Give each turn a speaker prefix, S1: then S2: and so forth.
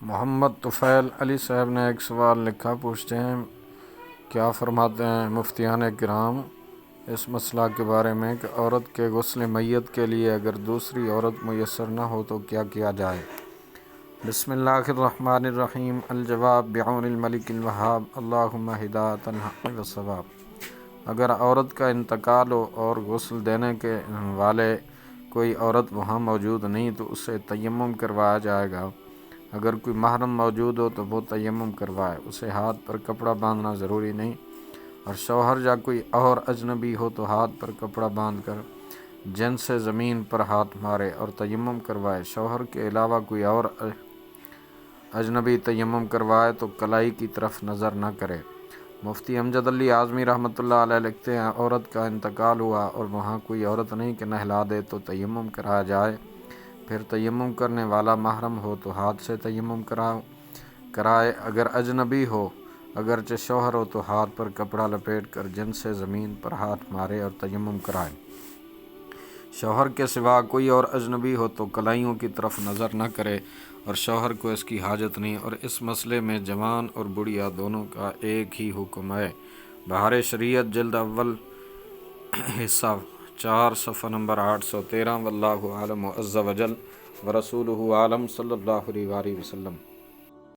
S1: محمد طفیل علی صاحب نے ایک سوال لکھا، پوچھتے ہیں کیا فرماتے ہیں مفتیان کرام اس مسئلہ کے بارے میں کہ عورت کے غسل میت کے لیے اگر دوسری عورت میسر نہ ہو تو کیا کیا جائے؟ بسم اللہ الرحمن الرحیم۔ الجواب بعون الملک الوہاب، اللہم ہدایۃ الحق والصواب۔ اگر عورت کا انتقال ہو اور غسل دینے کے والے کوئی عورت وہاں موجود نہیں تو اسے تیمم کروایا جائے گا۔ اگر کوئی محرم موجود ہو تو وہ تیمم کروائے، اسے ہاتھ پر کپڑا باندھنا ضروری نہیں، اور شوہر یا کوئی اور اجنبی ہو تو ہاتھ پر کپڑا باندھ کر جن سے زمین پر ہاتھ مارے اور تیمم کروائے۔ شوہر کے علاوہ کوئی اور اجنبی تیمم کروائے تو کلائی کی طرف نظر نہ کرے۔ مفتی امجد علی اعظمی رحمۃ اللہ علیہ لکھتے ہیں، عورت کا انتقال ہوا اور وہاں کوئی عورت نہیں کہ نہلا دے تو تیمم کرایا جائے، پھر تیمم کرنے والا محرم ہو تو ہاتھ سے تیمم کرائے، اگر اجنبی ہو اگرچہ شوہر ہو تو ہاتھ پر کپڑا لپیٹ کر جن سے زمین پر ہاتھ مارے اور تیمم کرائے۔ شوہر کے سوا کوئی اور اجنبی ہو تو کلائیوں کی طرف نظر نہ کرے اور شوہر کو اس کی حاجت نہیں، اور اس مسئلے میں جوان اور بڑھیا دونوں کا ایک ہی حکم ہے۔ بہار شریعت جلد اول حصہ 4 صفحہ نمبر 813۔ واللہ اعلم عز وجل ورسولہ اعلم، صلی اللہ علیہ وآلہ وسلم۔